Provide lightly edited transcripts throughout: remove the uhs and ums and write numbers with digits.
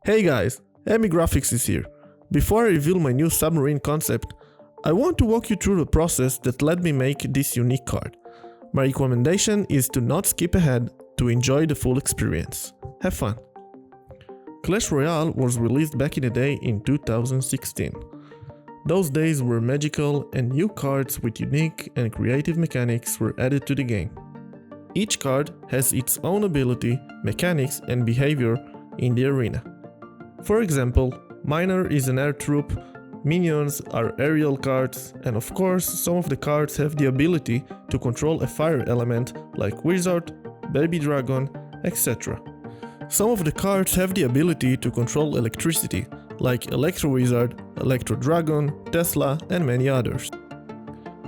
Hey guys, Emi Graphics is here. Before I reveal my new Submarine concept, I want to walk you through the process that led me make this unique card. My recommendation is to not skip ahead to enjoy the full experience. Have fun! Clash Royale was released back in the day in 2016. Those days were magical and new cards with unique and creative mechanics were added to the game. Each card has its own ability, mechanics and behavior in the arena. For example, Miner is an air troop, minions are aerial cards, and of course some of the cards have the ability to control a fire element like Wizard, Baby Dragon, etc. Some of the cards have the ability to control electricity, like Electro Wizard, Electro Dragon, Tesla, and many others.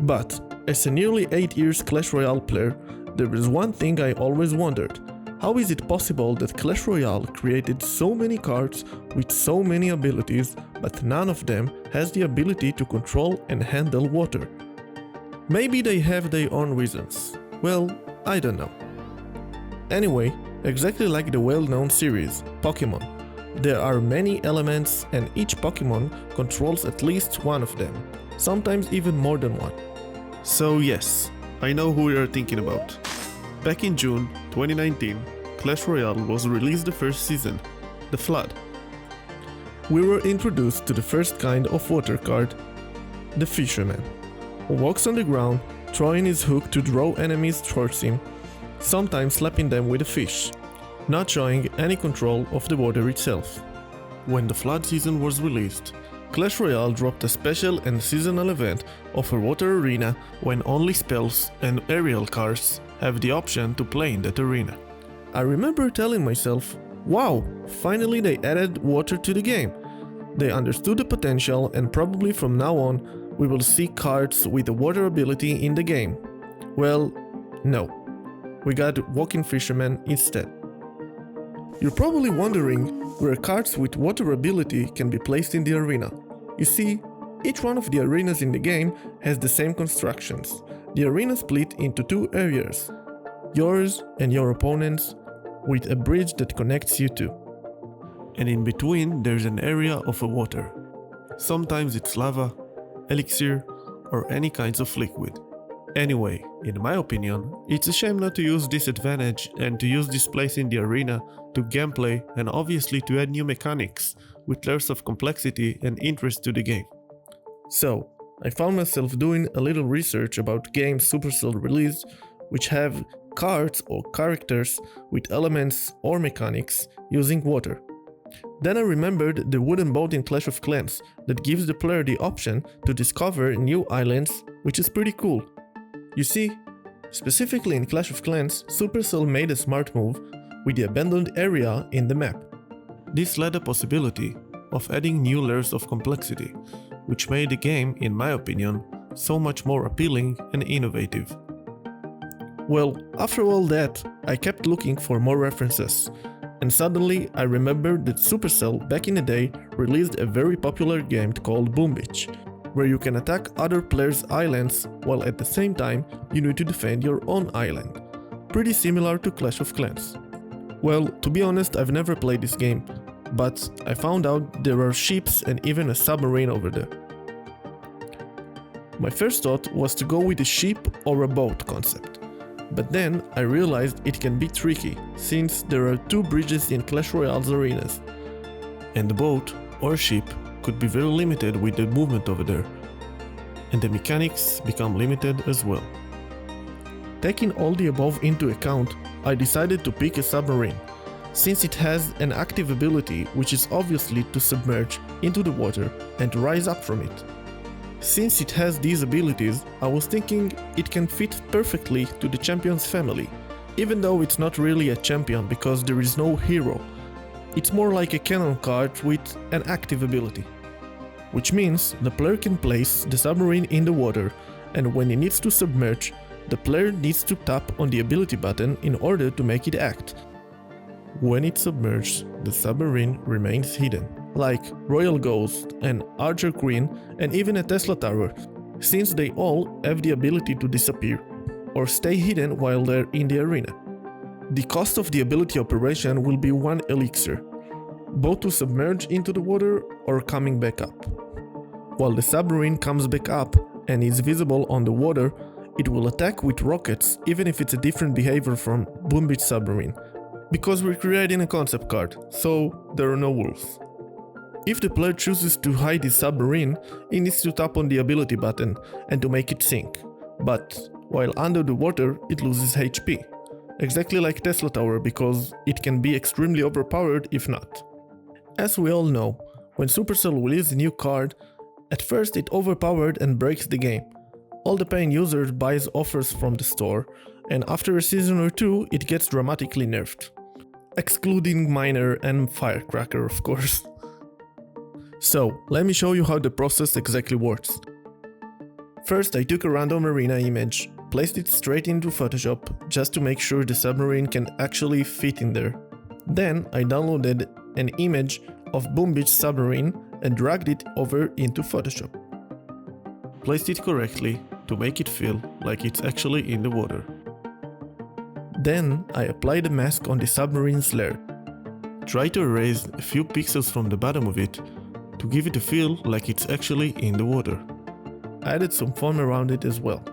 But, as a nearly 8 years Clash Royale player, there is one thing I always wondered. How is it possible that Clash Royale created so many cards with so many abilities, but none of them has the ability to control and handle water? Maybe they have their own reasons. Well, I don't know. Anyway, exactly like the well-known series, Pokemon, there are many elements and each Pokemon controls at least one of them, sometimes even more than one. So yes, I know who you're thinking about. Back in June 2019, Clash Royale was released the first season, the Flood. We were introduced to the first kind of water card, the Fisherman, who walks on the ground, throwing his hook to draw enemies towards him, sometimes slapping them with a fish, not showing any control of the water itself. When the Flood season was released, Clash Royale dropped a special and seasonal event of a water arena when only spells and aerial cards have the option to play in that arena. I remember telling myself, wow, finally they added water to the game. They understood the potential and probably from now on we will see cards with a water ability in the game. Well, no. We got Walking Fisherman instead. You're probably wondering where cards with water ability can be placed in the arena. You see, each one of the arenas in the game has the same constructions. The arena split into two areas, yours and your opponent's, with a bridge that connects you two. And in between there's an area of water. Sometimes it's lava, elixir, or any kinds of liquid. Anyway, in my opinion, it's a shame not to use this advantage and to use this place in the arena to gameplay and obviously to add new mechanics with layers of complexity and interest to the game. So, I found myself doing a little research about games Supercell released which have cards or characters with elements or mechanics using water. Then I remembered the wooden boat in Clash of Clans that gives the player the option to discover new islands, which is pretty cool. You see, specifically in Clash of Clans, Supercell made a smart move with the abandoned area in the map. This led a possibility of adding new layers of complexity, which made the game, in my opinion, so much more appealing and innovative. Well, after all that, I kept looking for more references, and suddenly I remembered that Supercell back in the day released a very popular game called Boom Beach, where you can attack other players' islands while at the same time you need to defend your own island. Pretty similar to Clash of Clans. Well, to be honest, I've never played this game, but I found out there are ships and even a submarine over there. My first thought was to go with a ship or a boat concept, but then I realized it can be tricky since there are two bridges in Clash Royale's arenas, and the boat or ship could be very limited with the movement over there, and the mechanics become limited as well. Taking all the above into account, I decided to pick a submarine, since it has an active ability which is obviously to submerge into the water and rise up from it. Since it has these abilities, I was thinking it can fit perfectly to the champion's family, even though it's not really a champion because there is no hero. It's more like a cannon card with an active ability. Which means the player can place the submarine in the water, and when he needs to submerge, the player needs to tap on the ability button in order to make it act. When it's submerged, the submarine remains hidden, like Royal Ghost, an Archer Queen, and even a Tesla Tower, since they all have the ability to disappear, or stay hidden while they're in the arena. The cost of the ability operation will be 1 elixir. both to submerge into the water or coming back up. While the submarine comes back up and is visible on the water, it will attack with rockets even if it's a different behavior from Boom Beach Submarine, because we're creating a concept card, so there are no rules. If the player chooses to hide his submarine, he needs to tap on the ability button and to make it sink, but while under the water it loses HP, exactly like Tesla Tower, because it can be extremely overpowered if not. As we all know, when Supercell releases a new card, at first it overpowered and breaks the game. All the paying users buys offers from the store, and after a season or two it gets dramatically nerfed. Excluding Miner and Firecracker, of course. So, let me show you how the process exactly works. First, I took a random arena image, placed it straight into Photoshop just to make sure the submarine can actually fit in there. Then, I downloaded an image of Boom Beach Submarine and dragged it over into Photoshop. Placed it correctly to make it feel like it's actually in the water. Then I applied a mask on the submarine's layer. Try to erase a few pixels from the bottom of it to give it a feel like it's actually in the water. I added some foam around it as well.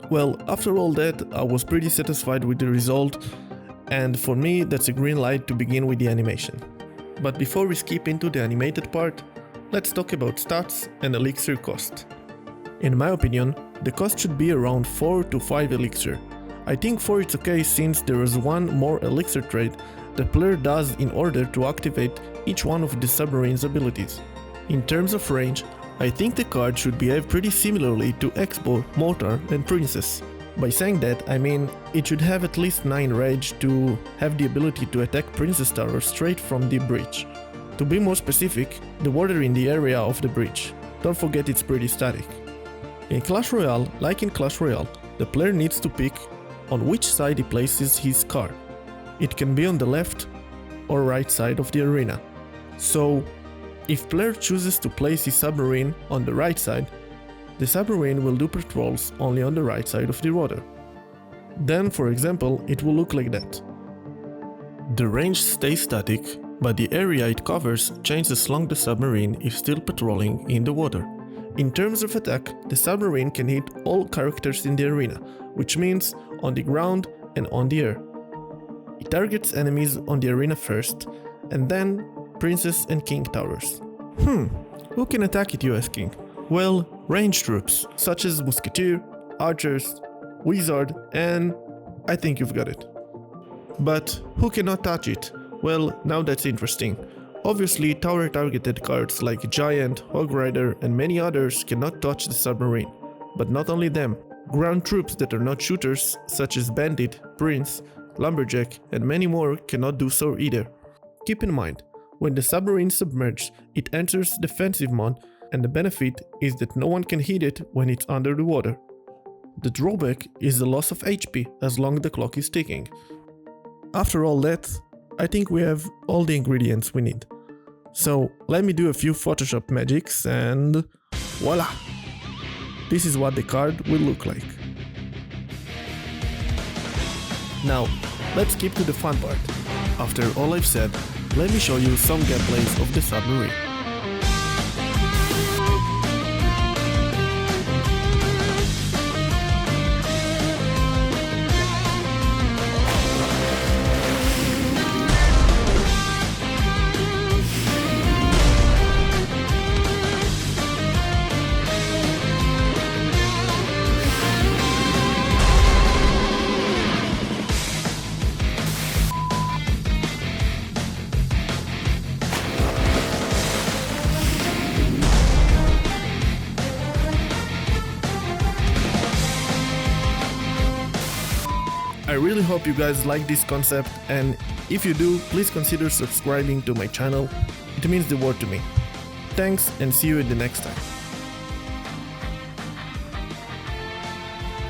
Well, after all that, I was pretty satisfied with the result, and for me that's a green light to begin with the animation. But before we skip into the animated part, let's talk about stats and elixir cost. In my opinion, the cost should be around 4 to 5 elixir. I think 4 it's okay since there is one more elixir trade the player does in order to activate each one of the submarine's abilities. In terms of range, I think the card should behave pretty similarly to Expo, Mortar and Princess. By saying that, I mean it should have at least 9 rage to have the ability to attack Princess Tower straight from the bridge. To be more specific, the water in the area of the bridge. Don't forget it's pretty static. In Clash Royale, like in Clash Royale, the player needs to pick on which side he places his card. It can be on the left or right side of the arena. So, if player chooses to place his submarine on the right side, the submarine will do patrols only on the right side of the water. Then, for example, it will look like that. The range stays static, but the area it covers changes as long as the submarine is still patrolling in the water. In terms of attack, the submarine can hit all characters in the arena, which means on the ground and on the air. It targets enemies on the arena first, and then Princess and King Towers. Who can attack it, you asking? Well, ranged troops, such as Musketeer, Archers, Wizard, and I think you've got it. But who cannot touch it? Well, now that's interesting. Obviously, tower targeted cards like Giant, Hog Rider, and many others cannot touch the submarine. But not only them, ground troops that are not shooters, such as Bandit, Prince, Lumberjack, and many more cannot do so either. Keep in mind, when the submarine submerges, it enters defensive mode, and the benefit is that no one can hit it when it's under the water. The drawback is the loss of HP as long as the clock is ticking. After all that, I think we have all the ingredients we need. So let me do a few Photoshop magics and voila! This is what the card will look like. Now, let's skip to the fun part. After all I've said, let me show you some gameplays of the submarine. I really hope you guys like this concept, and if you do, please consider subscribing to my channel. It means the world to me. Thanks, and see you in the next time.